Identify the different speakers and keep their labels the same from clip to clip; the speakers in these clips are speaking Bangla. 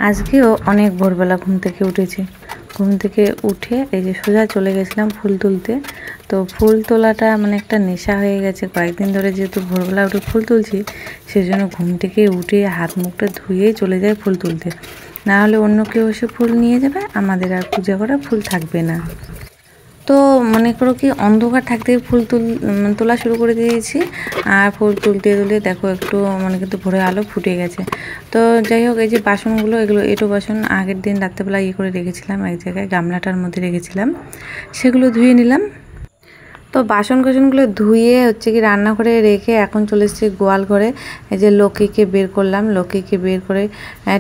Speaker 1: আজকেও অনেক ভোরবেলা ঘুম থেকে উঠেছি। ঘুম থেকে উঠে এই যে সোজা চলে গেছিলাম ফুল তুলতে। তো ফুল তোলাটা মানে একটা নেশা হয়ে গেছে কয়েকদিন ধরে, যেহেতু ভোরবেলা উঠে ফুল তুলছি সেই জন্য ঘুম থেকে উঠে হাত মুখটা ধুয়েই চলে যায় ফুল তুলতে। না হলে অন্য কেউ এসে ফুল নিয়ে যাবে, আমাদের আর পূজা করা ফুল থাকবে না। তো মনে করো কি অন্ধকার থাকতে ফুল তোলা শুরু করে দিয়েছি। আর ফুল তুলতে দেখো একটু মানে কিন্তু ভোরে আলো ফুটে গেছে। তো যাই হোক, এই যে বাসনগুলো, এগুলো এঁটো বাসন আগের দিন রাত্রেবেলা করে রেখেছিলাম, এক জায়গায় গামলাটার মধ্যে রেখেছিলাম, সেগুলো ধুয়ে নিলাম। তো বাসন কোসনগুলো ধুয়ে কি রান্না করে রেখে এখন চলে এসেছি গোয়াল ঘরে। এই যে লক্ষ্মীকে বের করলাম, লক্ষ্মীকে বের করে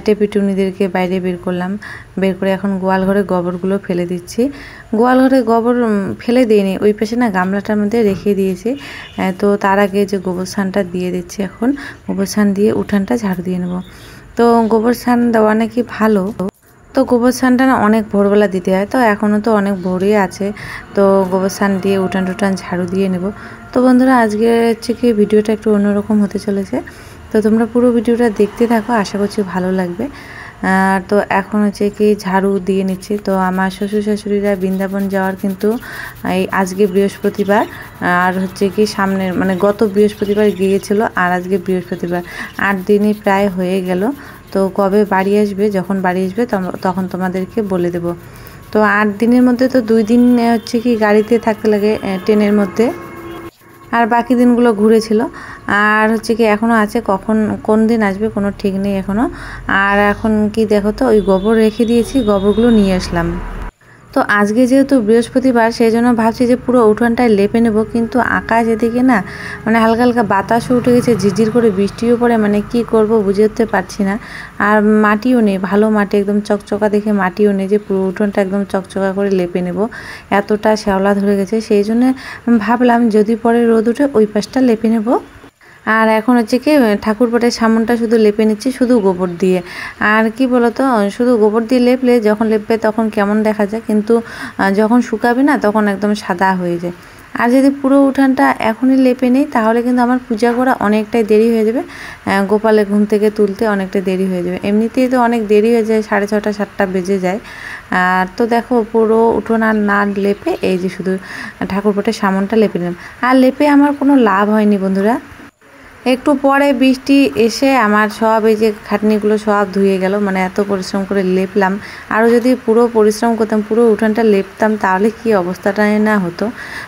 Speaker 1: টেপিটুনিদেরকে বাইরে বের করলাম। বের করে এখন গোয়াল ঘরে গোবরগুলো ফেলে দিচ্ছি। গোয়াল ঘরে গোবর ফেলে দিইনি, ওই পাশে না গামলাটার মধ্যে রেখে দিয়েছি। তো তার আগে যে গোবর সানটা দিয়ে দিচ্ছি, এখন গোবর সান দিয়ে উঠানটা ঝাড়ু দিয়ে নেব। তো গোবর সান দেওয়া নাকি ভালো। তো গোবর সানটা না অনেক ভোরবেলা দিতে হয়, তো এখনও তো অনেক ভোরই আছে। তো গোবর সান দিয়ে উঠান টুটান ঝাড়ু দিয়ে নেব। তো বন্ধুরা, আজকে কি ভিডিওটা একটু অন্যরকম হতে চলেছে। তো তোমরা পুরো ভিডিওটা দেখতে থাকো, আশা করছি ভালো লাগবে। তো এখন কি ঝাড়ু দিয়ে নিচ্ছি। তো আমার শ্বশুর শাশুড়িরা বৃন্দাবন যাওয়ার কিন্তু এই আজকে বৃহস্পতিবার, আর কি সামনের মানে গত বৃহস্পতিবার গিয়েছিল, আর আজকে বৃহস্পতিবার 8 দিনই প্রায় হয়ে গেল। তো কবে বাড়ি আসবে, যখন বাড়ি আসবে তখন তোমাদেরকে বলে দেব। তো 8 দিনের মধ্যে তো 2 দিন কি গাড়িতে থাকতে লাগে ট্রেনের মধ্যে, আর বাকি দিনগুলো ঘুরেছিল। আর কি এখনও আছে, কোন দিন আসবে কোনো ঠিক নেই এখনও। আর এখন কি দেখো তো, ওই গোবর রেখে দিয়েছি, গোবরগুলো নিয়ে আসলাম। তো আজকে যেহেতু বৃহস্পতিবার সেই জন্য ভাবছি যে পুরো উঠোনটায় লেপে নেব, কিন্তু আকাশ এদিকে না মানে হালকা হালকা বাতাসও উঠে গেছে, ঝিরঝির করে বৃষ্টিও পড়ে, মানে কি করব বুঝে উঠতে পারছি না। আর মাটিও নেই, ভালো মাটি একদম চকচকা দেখে মাটিও নেই যে পুরো উঠোনটা একদম চকচকা করে লেপে নেব, এতটা শ্যাওলা ধরে গেছে। সেই জন্য ভাবলাম যদি পরে রোদ উঠে ওই পাশটা লেপে নেব। আর এখন কি ঠাকুরপাটের সামনটা শুধু লেপে নিচ্ছি শুধু গোবর দিয়ে। আর কি বলতো, শুধু গোবর দিয়ে লেপলে যখন লেপবে তখন কেমন দেখা যায়, কিন্তু যখন শুকাবে না তখন একদম সাদা হয়ে যায়। আর যদি পুরো উঠানটা এখনই লেপে নিই তাহলে কিন্তু আমার পূজা করা অনেকটাই দেরি হয়ে যাবে, গোপালের ঘুম থেকে তুলতে অনেকটাই দেরি হয়ে যাবে। এমনিতেই তো অনেক দেরি হয়ে যায়, 6:30 7টা বেজে যায়। আর তো দেখো পুরো উঠোন আর না লেপে এই যে শুধু ঠাকুরপাটের সামনটা লেপে নিলাম। আর লেপে আমার কোনো লাভ হয়নি বন্ধুরা। একটু পরে বৃষ্টি এসে আমার সব এই যে খাটনিগুলো সব ধুয়ে গেল, মানে এত পরিশ্রম করে লেপলাম। আরও যদি পুরো পরিশ্রম করতাম, পুরো উঠানটা লেপতাম, তাহলে কি অবস্থাটাই না হতো।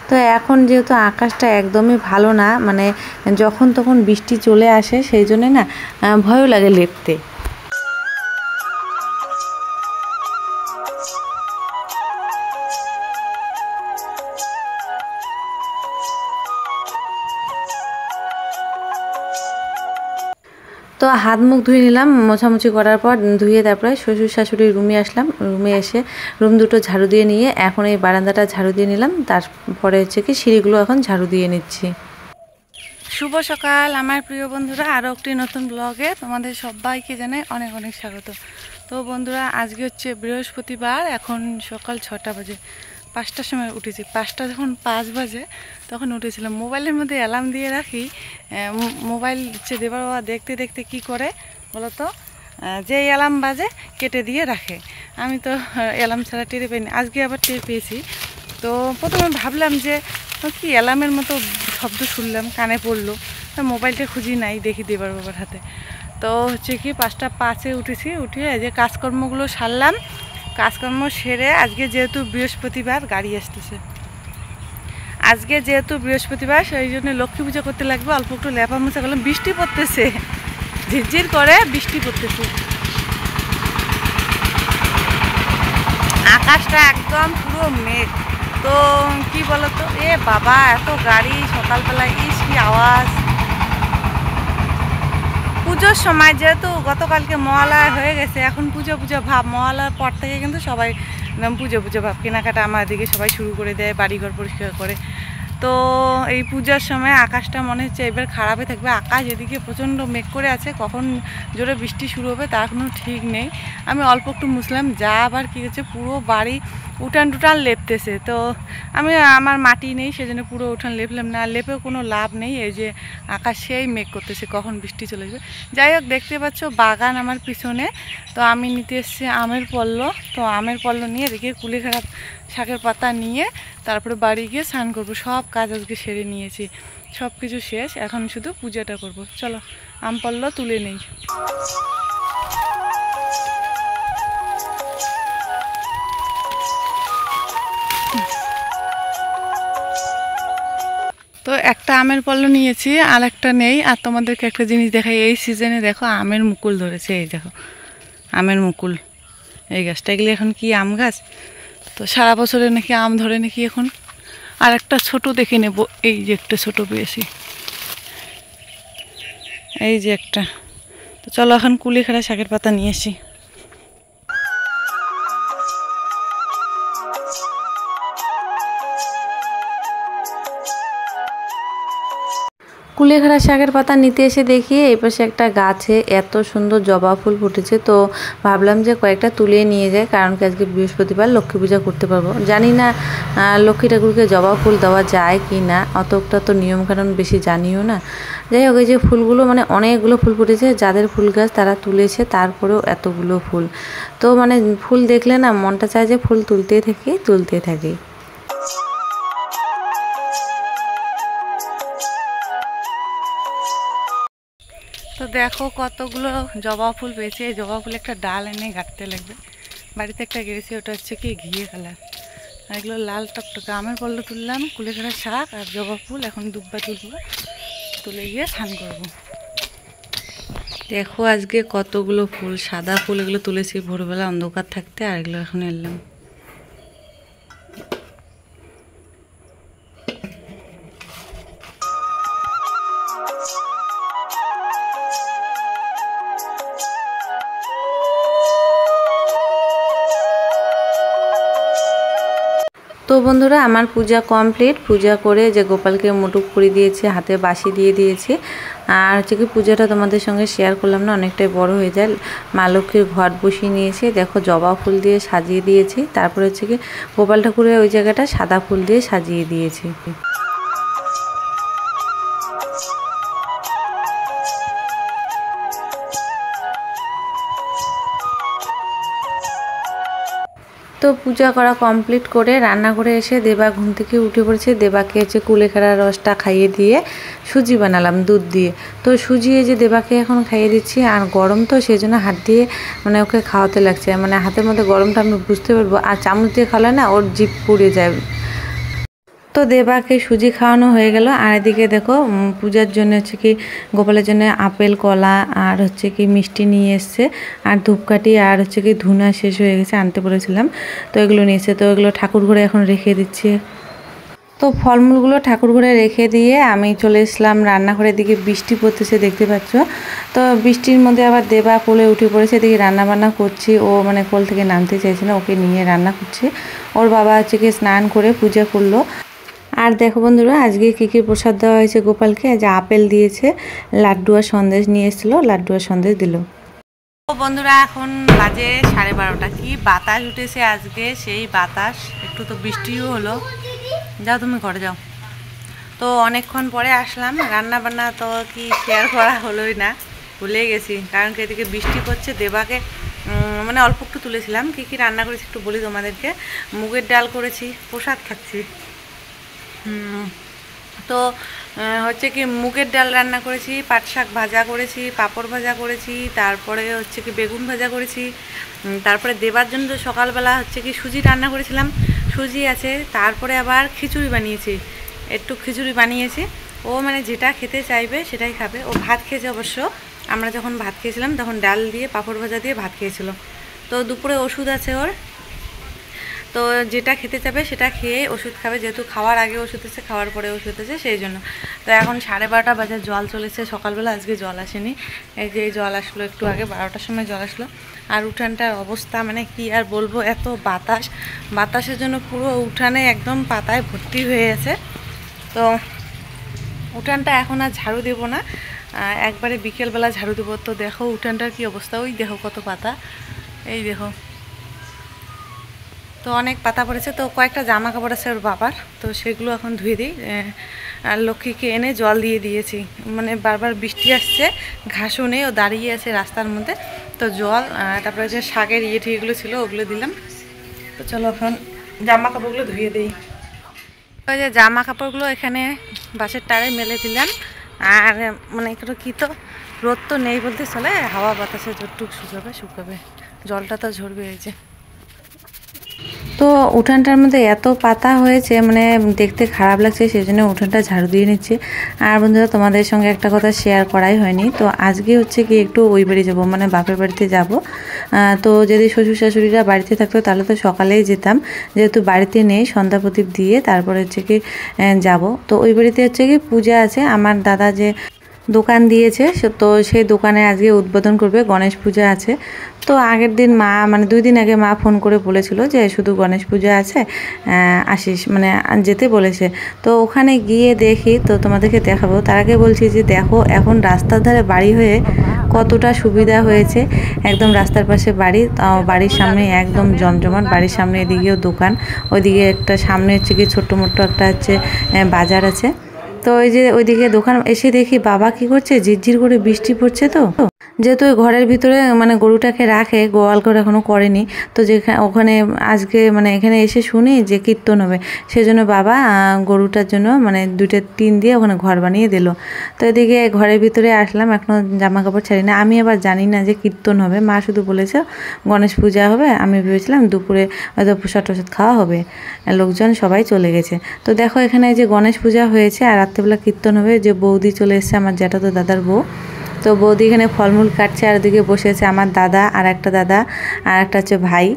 Speaker 1: তো এখন যেহেতু আকাশটা একদমই ভালো না, মানে যখন তখন বৃষ্টি চলে আসে, সেই জন্যে না ভয়ও লাগে লেপতে। তো হাত মুখ ধুয়ে নিলাম, মোছামুছি করার পর ধুয়ে তারপরে শ্বশুর শাশুড়ির রুমে আসলাম। রুমে এসে রুম দুটো ঝাড়ু দিয়ে নিয়ে এখন এই বারান্দাটা ঝাড়ু দিয়ে নিলাম। তারপরে কি সিঁড়িগুলো এখন ঝাড়ু দিয়ে নিচ্ছি। শুভ সকাল আমার প্রিয় বন্ধুরা, আরও একটি নতুন ব্লগে তোমাদের সবাইকে জানাই অনেক অনেক স্বাগত। তো বন্ধুরা, আজকে বৃহস্পতিবার, এখন সকাল 6টা বাজে। 5টার সময় উঠেছি, 5টা যখন 5 বাজে তখন উঠেছিলাম। মোবাইলের মধ্যে অ্যালার্ম দিয়ে রাখি, মোবাইল দেবার বাবা দেখতে দেখতে কি করে বলতো, যে অ্যালার্ম বাজে কেটে দিয়ে রাখে। আমি তো অ্যালার্ম ছাড়া টের পাইনি, আজকে আবার টের পেয়েছি। তো প্রথমে ভাবলাম যে কি অ্যালার্মের মতো শব্দ শুনলাম, কানে পড়লো, মোবাইলটা খুঁজি নাই, দেখি দেবার বাবার হাতে। তো কি 5টা 5-এ উঠেছি, উঠে যে কাজকর্মগুলো সারলাম। কাজকর্ম সেরে আজকে যেহেতু বৃহস্পতিবার, গাড়ি আসতেছে, আজকে যেহেতু বৃহস্পতিবার সেই জন্য লক্ষ্মী পূজা করতে লাগবে। অল্প একটু লেপা মোছা করলাম, বৃষ্টি পড়তেছে, ঝিরঝির করে বৃষ্টি পড়তেছে, আকাশটা একদম পুরো মেঘ। তো কি বলতো, এ বাবা এত গাড়ি সকালবেলায়, ইস কি আওয়াজ। পুজোর সময় যেহেতু গতকালকে মহালয়া হয়ে গেছে, এখন পুজো ভাব, মহালয়ার পর থেকে কিন্তু সবাই একদম পুজো ভাব, কেনাকাটা আমার দিকে সবাই শুরু করে দেয়, বাড়িঘর পরিষ্কার করে। তো এই পূজার সময় আকাশটা মনে হচ্ছে এবার খারাপই থাকবে। আকাশ এদিকে প্রচণ্ড মেঘ করে আছে, কখন জোরে বৃষ্টি শুরু হবে তার কোনো ঠিক নেই। আমি অল্প একটু মুছলাম, যা আবার কী হচ্ছে পুরো বাড়ি উঠান টুটান লেপতেছে। তো আমি আমার মাটি নেই সেজন্য পুরো উঠান লেপলাম না, লেপেও কোনো লাভ নেই। এই যে আকাশ সেই মেঘ করতেছে, কখন বৃষ্টি চলে যাবে। যাই হোক, দেখতে পাচ্ছ বাগান আমার পিছনে। তো আমি নিতে এসেছি আমের পল্ল। তো আমের পল্ল নিয়ে দেখি কুলেখাড়া শাকের পাতা নিয়ে তারপরে বাড়ি গিয়ে স্নান করবো। সব কাজ আজকে সেরে নিয়েছি, সব কিছু শেষ, এখন শুধু পূজাটা করব। চলো আম পল্ল তুলে নেই। তো একটা আমের পল্ল নিয়েছি, আর একটা নেই। আর তোমাদেরকে একটা জিনিস দেখাই, এই সিজনে দেখো আমের মুকুল ধরেছে। এই দেখো আমের মুকুল, এই গাছটা, এগুলি এখন কি আম গাছ। তো সারা বছরে নাকি আম ধরে নাকি এখন। আর একটা ছোট দেখে নেব, এই যে একটা ছোট পেয়েছি, এই যে একটা। তো চলো এখন কুলেখাড়া শাকের পাতা নিয়ে আসি। কুলেখাড়া শাকের পাতা নিতে এসে দেখি এই পাশে একটা গাছে এত সুন্দর জবা ফুল ফুটেছে। তো ভাবলাম যে কয়েকটা তুলে নিয়ে যায়, কারণ কি আজকে বৃহস্পতিবার, লক্ষ্মী পূজা করতে পারবো। জানি না লক্ষ্মী ঠাকুরকে জবা ফুল দেওয়া যায় কি না, অতটা তো নিয়মকানুন বেশি জানিও না। যাই হোক, এই যে ফুলগুলো মানে অনেকগুলো ফুল ফুটেছে, যাদের ফুল গাছ তারা তুলেছে, তারপরেও এতগুলো ফুল। তো মানে ফুল দেখলে না মনটা চায় যে ফুল তুলতেই থাকি। তো দেখো কতগুলো জবা ফুল পেয়েছে। এই জবা ফুল একটা ডাল এনে গাঁটতে লাগবে। বাড়িতে একটা গেড়েছি, ওটা হচ্ছে কি ঘিয়ে কালার, আর এগুলো লাল টকটকে। আমের পল্ল তুললাম, কুলেখাড়া শাক আর জবা ফুল। এখন দুব্বা তুলবো, তুলে গিয়ে স্নান করবো। দেখো আজকে কতগুলো ফুল, সাদা ফুল, এগুলো তুলেছি ভোরবেলা অন্ধকার থাকতে, আর এগুলো এখন এলাম। তো বন্ধুরা, আমার পূজা কমপ্লিট। পূজা করে যে গোপালকে মুটুক করে দিয়েছি, হাতে বাঁশি দিয়ে দিয়েছি। আর হচ্ছে কি পূজাটা তোমাদের সঙ্গে শেয়ার করলাম না, অনেকটাই বড় হয়ে যায়। মা লক্ষ্মীর ঘট বসিয়ে নিয়েছি, দেখো জবা ফুল দিয়ে সাজিয়ে দিয়েছি। তারপরে হচ্ছে কি গোপাল ঠাকুরের ওই জায়গাটা সাদা ফুল দিয়ে সাজিয়ে দিয়েছি। তো পূজা করা কমপ্লিট করে রান্না করে এসে দেবা ঘুম থেকে উঠে পড়েছে। দেবাকে হচ্ছে কুলেখাড়ার রসটা খাইয়ে দিয়ে সুজি বানালাম দুধ দিয়ে। তো সুজি এই যে দেবাকে এখন খাইয়ে দিচ্ছি। আর গরম তো, সেই জন্য হাত দিয়ে মানে ওকে খাওয়াতে লাগছে, মানে হাতের মধ্যে গরমটা আমি বুঝতে পারবো। আর চামচ দিয়ে খাওয়ালে না ওর জিভ পুড়ে যায়। তো দেবাকে সুজি খাওয়ানো হয়ে গেল। আর এদিকে দেখো পূজার জন্য হচ্ছে কি গোপালের জন্য আপেল, কলা আর হচ্ছে কি মিষ্টি নিয়ে এসছে, আর ধূপকাঠি আর হচ্ছে কি ধুনা শেষ হয়ে গেছে, আনতে বলেছিলাম। তো এগুলো নিয়েছে। তো এগুলো ঠাকুর ঘরে এখন রেখে দিচ্ছি। তো ফলমূলগুলো ঠাকুর ঘরে রেখে দিয়ে আমি চলে এসলাম রান্নাঘরের দিকে। বৃষ্টি পড়তেছে দেখতে পাচ্ছ। তো বৃষ্টির মধ্যে আবার দেবা কোলে উঠে পড়েছে, দেখি রান্নাবান্না করছি। ও মানে কোল থেকে নামতে চাইছে না, ওকে নিয়ে রান্না করছি। ওর বাবা হচ্ছে কি স্নান করে পূজা করলো। আর দেখো বন্ধুরা, আজকে কী কী প্রসাদ দেওয়া হয়েছে গোপালকে। যে আপেল দিয়েছে, লাড্ডু আর সন্দেশ নিয়ে এসেছিলো, লাড্ডু আর সন্দেশ দিল। তো বন্ধুরা, এখন বাজে 12:30। কি বাতাস উঠেছে আজকে, সেই বাতাস। একটু তো বৃষ্টিও হলো। যাও তুমি ঘরে যাও। তো অনেকক্ষণ পরে আসলাম। রান্না বান্না তো কি শেয়ার করা হলোই না, ভুলে গেছি, কারণ কি এদিকে বৃষ্টি পড়ছে। দেবাকে মানে অল্প একটু তুলেছিলাম। কী কী রান্না করেছি একটু বলি তোমাদেরকে। মুগের ডাল করেছি, প্রসাদ খাচ্ছি। তো হচ্ছে কি মুগের ডাল রান্না করেছি, পাট শাক ভাজা করেছি, পাঁপড় ভাজা করেছি, তারপরে হচ্ছে কি বেগুন ভাজা করেছি। তারপরে দেবার জন্য সকালবেলা হচ্ছে কি সুজি রান্না করেছিলাম, সুজি আছে। তারপরে আবার খিচুড়ি বানিয়েছি, একটু খিচুড়ি বানিয়েছি। ও মানে যেটা খেতে চাইবে সেটাই খাবে। ও ভাত খেয়েছে অবশ্য। আমরা যখন ভাত খেয়েছিলাম তখন ডাল দিয়ে পাঁপড় ভাজা দিয়ে ভাত খেয়েছিল। তো দুপুরে ওষুধ আছে ওর, তো যেটা খেতে চাবে সেটা খেয়ে ওষুধ খাবে। যেহেতু খাওয়ার আগে ওষুধ আছে, খাওয়ার পরে ওষুধ আছে, সেই জন্য। তো এখন 12:30 বাজে, জল চলেছে। সকালবেলা আজকে জল আসেনি, এই যে জল আসলো একটু আগে, 12টার সময় জল আসলো। আর উঠানটার অবস্থা মানে কি আর বলবো, এত বাতাস, বাতাসের জন্য পুরো উঠানে একদম পাতায় ভর্তি হয়ে আছে। তো উঠানটা এখন আর ঝাড়ু দেবো না, একবারে বিকেলবেলা ঝাড়ু দেবো। তো দেখো উঠানটার কি অবস্থা, ওই দেখো কত পাতা, এই দেখো। তো অনেক পাতা পড়েছে, তো কয়েকটা জামা কাপড় আছে ওর বাবার, তো সেগুলো এখন ধুয়ে দিই। আর লক্ষ্মীকে এনে জল দিয়ে দিয়েছি, মানে বারবার বৃষ্টি আসছে, ঘাসও নেই, ও দাঁড়িয়ে আছে রাস্তার মধ্যে, তো জল তারপরে যে শাকের ঠিগুলো ছিল ওগুলো দিলাম। তো চলো এখন জামা কাপড়গুলো ধুয়ে দিই। ওই যে জামা কাপড়গুলো এখানে বাসের টারে মেলে দিলাম। আর মানে একটু কি, তো রোদ তো নেই বলতে চলে, হাওয়া বাতাসে যতটুক শুকাবে, জলটা তো ঝরবে। এই যে তো উঠানটার মধ্যে এত পাতা হয়েছে, মানে দেখতে খারাপ লাগছে, সেই জন্য উঠানটা ঝাড়ু দিয়ে নিচ্ছি। আর বন্ধুরা, তোমাদের সঙ্গে একটা কথা শেয়ার করাই হয়নি, তো আজকে হচ্ছে কি একটু ওই বাড়ি যাবো, মানে বাপের বাড়িতে যাব। তো যদি শ্বশুর শাশুড়িরা বাড়িতে থাকতো তাহলে তো সকালেই যেতাম, যেহেতু বাড়িতে নেই, সন্ধ্যা প্রদীপ দিয়ে তারপরে হচ্ছে কি যাব। তো ওই বাড়িতে হচ্ছে কি পূজা আছে, আমার দাদা যে দোকান দিয়েছে, তো সেই দোকানে আজকে উদ্বোধন করবে, গণেশ পূজা আছে। তো আগের দিন মা, মানে 2 দিন আগে মা ফোন করে বলেছিল যে শুধু গণেশ পূজা আছে, আসিস, মানে যেতে বলেছে। তো ওখানে গিয়ে দেখি, তো তোমাদেরকে দেখাবো। তার আগে বলছি যে দেখো এখন রাস্তার ধারে বাড়ি হয়ে কতটা সুবিধা হয়েছে, একদম রাস্তার পাশে বাড়ি, বাড়ির সামনে একদম জমজমাট, বাড়ির সামনে এদিকেও দোকান, ওইদিকে একটা সামনে হচ্ছে কি ছোট্ট মোট্ট একটা হচ্ছে বাজার আছে। তো ওই যে ওইদিকে দোকান এসে দেখি বাবা কি করছে, ঝিরঝির করে বৃষ্টি পড়ছে, তো যেহেতু ওই ঘরের ভিতরে মানে গরুটাকে রাখে, গোয়াল ঘর এখনো করেনি, তো যেখানে ওখানে আজকে মানে এখানে এসে শুনি যে কীর্তন হবে, সেজন্য বাবা গরুটার জন্য মানে 2টা টিন দিয়ে ওখানে ঘর বানিয়ে দিল। তো এদিকে ঘরের ভিতরে আসলাম, এখনও জামা কাপড় ছাড়ি না। আমি আবার জানি না যে কীর্তন হবে, মা শুধু বলেছে গণেশ পূজা হবে, আমি ভেবেছিলাম দুপুরে হয়তো প্রসাদ টসাদ খাওয়া হবে, লোকজন সবাই চলে গেছে। তো দেখো এখানে যে গণেশ পূজা হয়েছে আর রাত্রেবেলা কীর্তন হবে, যে বৌদি চলে এসছে, আমার জ্যাঠাতো দাদার বউ। তো বৌদি এখানে ফলমূল কাটছে, আর ওদিকে বসে আছে আমার দাদা, আর একটা দাদা, আর একটা হচ্ছে ভাই।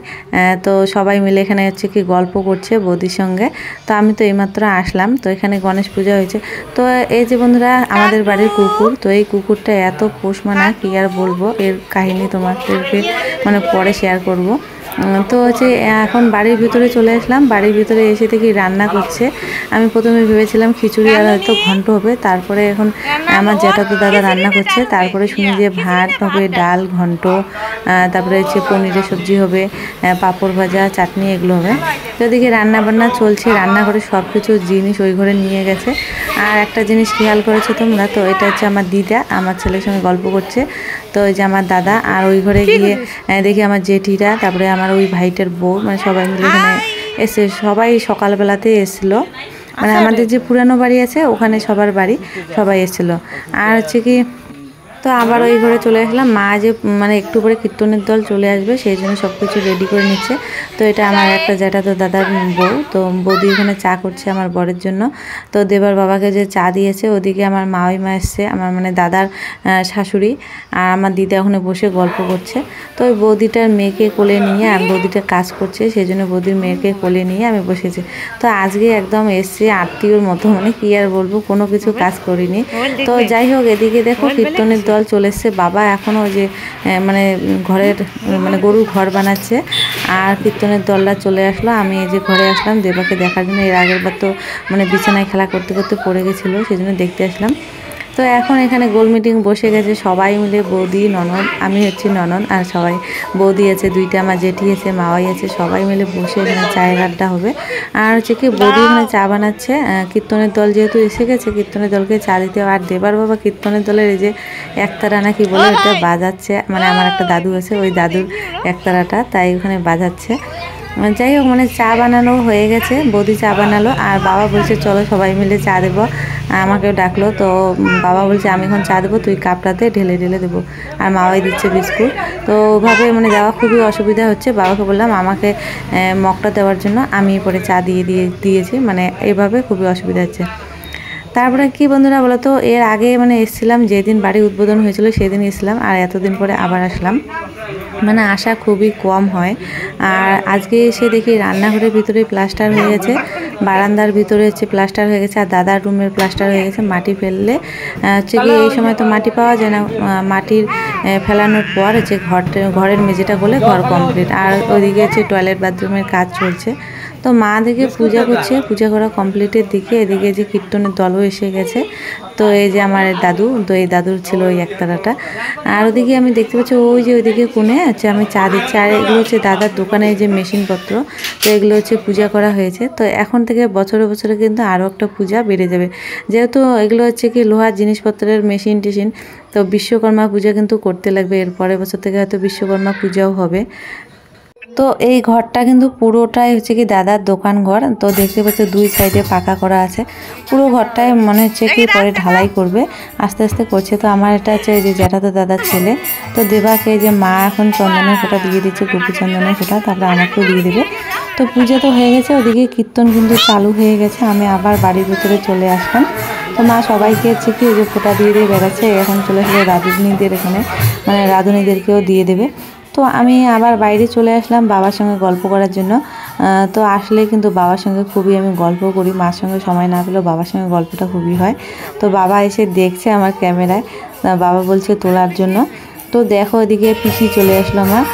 Speaker 1: তো সবাই মিলে এখানে হচ্ছে কি গল্প করছে বৌদির সঙ্গে। তো আমি তো এইমাত্র আসলাম, তো এখানে গণেশ পূজা হয়েছে। তো এই যে বন্ধুরা, আমাদের বাড়ির কুকুর, তো এই কুকুরটা এত পোষ মানা, কি আর বলবো, এর কাহিনী তোমাদেরকে মানে পরে শেয়ার করব। তো হচ্ছে এখন বাড়ির ভিতরে চলে আসলাম, বাড়ির ভিতরে এসে দেখি রান্না করছে। আমি প্রথমে ভেবেছিলাম খিচুড়ি আর হয়তো ঘন্ট হবে, তারপরে এখন আমার জ্যাঠাতো দাদা রান্না করছে, তারপরে শুনি যে ভাত হবে, ডাল, ঘন্ট, তারপরে হচ্ছে পনিরের সবজি হবে, পাঁপড় ভাজা, চাটনি, এগুলো হবে। তো এদিকে রান্না বান্না চলছে, রান্নাঘরে সব কিছু জিনিস ওই ঘরে নিয়ে গেছে। আর একটা জিনিস খেয়াল করেছো তোমরা, তো এটা হচ্ছে আমার দিদা, আমার ছেলের সঙ্গে গল্প করছে। তো ওই যে আমার দাদা, আর ওই ঘরে গিয়ে দেখি আমার জেঠিরা, তারপরে আমার ওই ভাইটার বউ, মানে সবাই মিলে এখানে এসে, সবাই সকালবেলাতে এসেছিলো, মানে আমাদের যে পুরানো বাড়ি আছে ওখানে সবার বাড়ি, সবাই এসেছিলো। আর হচ্ছে কি, তো আবার ওই ঘরে চলে আসলাম। মা যে মানে একটু পরে কীর্তনের দল চলে আসবে, সেই জন্য সব কিছু রেডি করে নিচ্ছে। তো এটা আমার একটা জ্যাঠাতো দাদার বউ, তো বৌদি এখানে চা করছে আমার বরের জন্য। তো দেবার বাবাকে যে চা দিয়েছে, ওদিকে আমার মাওইমা এসছে, আমার মানে দাদার শাশুড়ি, আর আমার দিদা ওখানে বসে গল্প করছে। তো ওই বৌদিটার মেয়েকে কোলে নিয়ে, আমি বৌদিটা কাজ করছে, সেই জন্য বৌদির মেয়েকে কোলে নিয়ে আমি বসেছি। তো আজকে একদম এসছে আত্মীয়র মতো, মানে কি আর বলবো, কোনো কিছু কাজ করিনি। তো যাই হোক, এদিকে দেখো কীর্তনের দল চলে এসছে। বাবা এখনও যে মানে ঘরের মানে গরুর ঘর বানাচ্ছে, আর কীর্তনের দলটা চলে আসলো। আমি এই যে ঘরে আসলাম দেবাকে দেখার জন্য, এর আগের বার তো মানে বিছানায় খেলা করতে করতে পড়ে গেছিলো, সেই জন্য দেখতে আসলাম। তো এখন এখানে গোল মিটিং বসে গেছে, সবাই মিলে, বৌদি, ননদ, আমি হচ্ছি ননদ, আর সবাই, বৌদি আছে 2টা, আমার জেঠি আছে, মাওয়াই আছে, সবাই মিলে বসে এখানে চায়ের আড্ডা হবে। আর হচ্ছে কি বৌদি এখানে চা বানাচ্ছে, কীর্তনের দল যেহেতু এসে গেছে, কীর্তনের দলকে চা দিতে। আর দেবার বাবা কীর্তনের দলের এই যে একতারা নাকি বলে, ওটা বাজাচ্ছে, মানে আমার একটা দাদু আছে, ওই দাদুর একতারাটা, তাই ওখানে বাজাচ্ছে। যাই হোক, মানে চা বানানো হয়ে গেছে, বৌদি চা বানালো, আর বাবা বলছে চলো সবাই মিলে চা দেবো, আমাকেও ডাকলো। তো বাবা বলছে আমি এখন চা দেবো, তুই কাপটাতে ঢেলে ঢেলে দেবো, আর মাওয়াই দিচ্ছে বিস্কুট। তো ওভাবে মানে যাওয়া খুবই অসুবিধা হচ্ছে। বাবাকে বললাম আমাকে মগটা দেওয়ার জন্য, আমি পরে চা দিয়েছি, মানে এইভাবে খুবই অসুবিধা হচ্ছে। তারপরে কি বন্ধুরা বলো তো, এর আগে মানে এসেছিলাম যেদিন বাড়ি উদ্বোধন হয়েছিল, সেদিন এসেছিলাম, আর এতদিন পরে আবার আসলাম, মানে আসা খুবই কম হয়। আর আজকে এসে দেখি রান্নাঘরের ভিতরে প্লাস্টার হয়ে গেছে, বারান্দার ভিতরে হচ্ছে প্লাস্টার হয়ে গেছে, আর দাদার রুমের প্লাস্টার হয়ে গেছে। মাটি ফেললে হচ্ছে কি এই সময় তো মাটি পাওয়া যায় না, মাটির ফেলানোর পর হচ্ছে ঘরের মেঝেটা গলে ঘর কমপ্লিট। আর ওইদিকে হচ্ছে টয়লেট বাথরুমের কাজ চলছে। তো মা দিকে পূজা করছে, পূজা করা কমপ্লিটের দিকে এদিকে যে কীর্তনের দলও এসে গেছে। তো এই যে আমার দাদু, তো এই দাদুর ছিল ওই একতারাটা। আর ওদিকে আমি দেখতে পাচ্ছি ওই যে ওইদিকে কোণে হচ্ছে আমি চা দিচ্ছি। আর এগুলো হচ্ছে দাদার দোকানে যে মেশিনপত্র, তো এগুলো হচ্ছে পূজা করা হয়েছে। তো এখন থেকে বছরে বছরে কিন্তু আরও একটা পূজা বেড়ে যাবে, যেহেতু এগুলো হচ্ছে কি লোহার জিনিসপত্রের মেশিন টেশিন, তো বিশ্বকর্মা পূজা কিন্তু করতে লাগবে। এর পরের বছর থেকে হয়তো বিশ্বকর্মা পূজাও হবে। তো এই ঘরটা কিন্তু পুরোটাই হচ্ছে কি দাদার দোকান ঘর। তো দেখতে পাচ্ছ দুই সাইডে পাকা করা আছে, পুরো ঘরটাই মনে হচ্ছে কি পরে ঢালাই করবে, আস্তে আস্তে করছে। তো আমার এটা হচ্ছে যে জ্যাঠাতো দাদার ছেলে, তো দেবাকে যে মা এখন চন্দনের ফোঁটা দিয়ে দিচ্ছে, গোপী চন্দনের ফোঁটা, তারপরে আমাকেও দিয়ে দেবে। তো পূজা তো হয়ে গেছে, ওদিকে কীর্তন কিন্তু চালু হয়ে গেছে। আমি আবার বাড়ির ভিতরে চলে আসলাম। তো মা সবাইকে হচ্ছে কি ওই যে ফোঁটা দিয়ে দিয়ে বেড়াচ্ছে, এখন চলে আসলে রাঁধুনিদের এখানে, মানে রাঁধুনিদেরকেও দিয়ে দেবে। তো আমি আবার বাইরে চলে আসলাম বাবার সঙ্গে গল্প করার জন্য। তো আসলে কিন্তু বাবার সঙ্গে খুবই আমি গল্প করি, মার সঙ্গে সময় না পেলেও বাবার সঙ্গে গল্পটা খুবই হয়। তো বাবা এসে দেখছে আমার ক্যামেরায়, বাবা বলছে তোলার জন্য। তো দেখো এদিকে পিসি চলে আসলো আমার।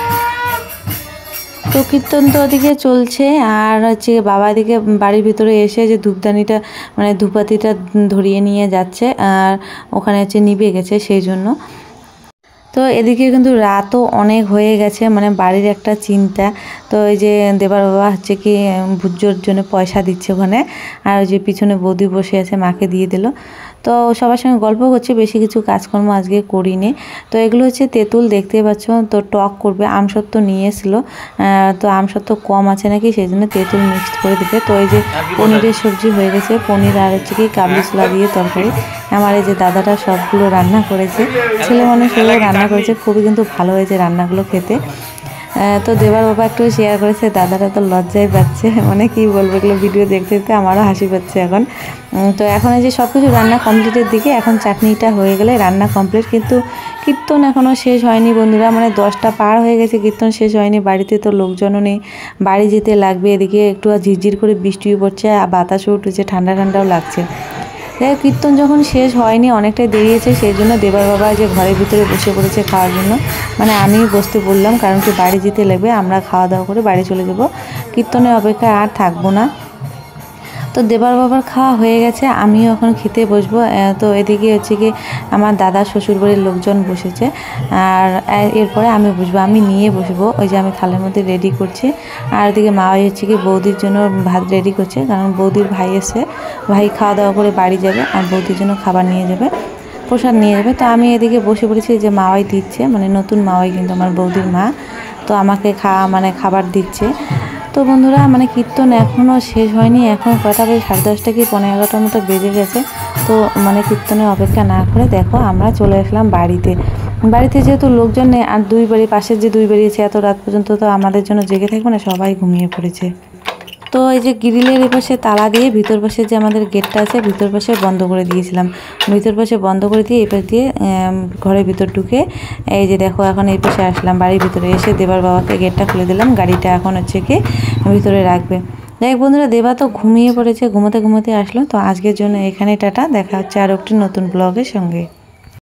Speaker 1: তো কীর্তন তো ওদিকে চলছে, আর হচ্ছে বাবা এদিকে বাড়ির ভিতরে এসে যে ধূপদানিটা মানে ধূপবাতিটা ধরিয়ে নিয়ে যাচ্ছে, আর ওখানে হচ্ছে নিভে গেছে সেই জন্য। তো এদিকে কিন্তু রাতও অনেক হয়ে গেছে, মানে বাড়ির একটা চিন্তা। তো এই যে দেবার বাবা হচ্ছে কি ভুজোর জন্য পয়সা দিচ্ছে ওখানে, আর ওই যে পিছনে বৌদি বসে আছে, মাকে দিয়ে দিল। তো সবার সঙ্গে গল্প করছে, বেশি কিছু কাজকর্ম আজকে করিনি। তো এগুলো হচ্ছে তেঁতুল, দেখতে পাচ্ছ। তো টক করবে, আমসত্ত্ব নিয়ে এসেছিলো, তো আমসত্ত্ব কম আছে নাকি, সেই জন্য তেঁতুল মিক্সড করে দিবে। তো এই যে পনিরের সবজি হয়ে গেছে, পনির আর হচ্ছে কি কাবলি ছোলা দিয়ে তরকারি। আমার এই যে দাদাটা সবগুলো রান্না করেছে, ছেলে মানুষ হলেও রান্না করেছে, খুবই কিন্তু ভালো হয়েছে রান্নাগুলো খেতে। তো দেবার বাবা একটু শেয়ার করেছে, দাদারা তো লজ্জায় পাচ্ছে, মানে কি বলবো, এগুলো ভিডিও দেখতে দেখতে আমারও হাসি পাচ্ছে এখন। তো এখন এই যে সব কিছু রান্না কমপ্লিটের দিকে, এখন চাটনিটা হয়ে গেলে রান্না কমপ্লিট। কিন্তু কীর্তন এখনও শেষ হয়নি বন্ধুরা, মানে 10টা পার হয়ে গেছে, কীর্তন শেষ হয়নি। বাড়িতে তো লোকজনও নেই, বাড়ি যেতে লাগবে। এদিকে একটু ঝিরঝির করে বৃষ্টিও পড়ছে, আর বাতাসও উঠেছে, ঠান্ডা ঠান্ডাও লাগছে। কীর্তন যখন শেষ হয়নি, অনেকটাই দেরিয়েছে, সেই জন্য দেবার বাবা যে ঘরের ভিতরে বসে পড়েছে খাওয়ার জন্য। মানে আমি বসতে বললাম, কারণ কি বাড়ি যেতে লাগবে, আমরা খাওয়া দাওয়া করে বাড়ি চলে যাব, কীর্তনের অপেক্ষায় আর থাকবো না। তো দেবার বাবার খাওয়া হয়ে গেছে, আমিও এখন খেতে বসবো। তো এদিকে হচ্ছে কি আমার দাদা শ্বশুরবাড়ির লোকজন বসেছে, আর এরপরে আমি বসবো, আমি নিয়ে বসবো। ওই যে আমি থালের মধ্যে রেডি করছি, আর এদিকে মা হচ্ছে কি বৌদির জন্য ভাত রেডি করছে, কারণ বৌদির ভাই এসে, ভাই খাওয়া দাওয়া করে বাড়ি যাবে, আর বৌদির জন্য খাবার নিয়ে যাবে, প্রসাদ নিয়ে যাবে। তো আমি এদিকে বসে পড়েছি, যে মাওয়াই দিচ্ছে, মানে নতুন মাওয়াই কিন্তু আমার বৌদির মা, তো আমাকে খাবার দিচ্ছে। তো বন্ধুরা, মানে কীর্তন এখনও শেষ হয়নি, এখন কয়টা বাজে, 10:30 কি 11:30 মতো বেজে গেছে। তো মানে কীর্তনের অপেক্ষা না করে দেখো আমরা চলে আসলাম বাড়িতে। যেহেতু লোকজন নেই, আর দুই বাড়ি পাশের যে দুই বাড়ি আছে, এত রাত পর্যন্ত তো আমাদের জন্য জেগে থাকবে না, সবাই ঘুমিয়ে পড়েছে। তো এই যে গ্রিলের এপাশে তালা দিয়ে ভিতর পাশে যে আমাদের গেটটা আছে, ভিতর পাশে বন্ধ করে দিয়েছিলাম, ভিতর পাশে বন্ধ করে দিয়ে এই পাশ দিয়ে ঘরের ভিতর ঢুকে এই যে দেখো এখন এই পাশে আসলাম, বাড়ির ভিতরে এসে দেবার বাবাকে গেটটা খুলে দিলাম, গাড়িটা এখন হচ্ছে কি ভিতরে রাখবে। যাই হোক বন্ধুরা, দেবা তো ঘুমিয়ে পড়েছে, ঘুমোতে ঘুমোতে আসলো। তো আজকের জন্য এখানে টাটা, দেখা হচ্ছে আরও একটি নতুন ব্লগের সঙ্গে।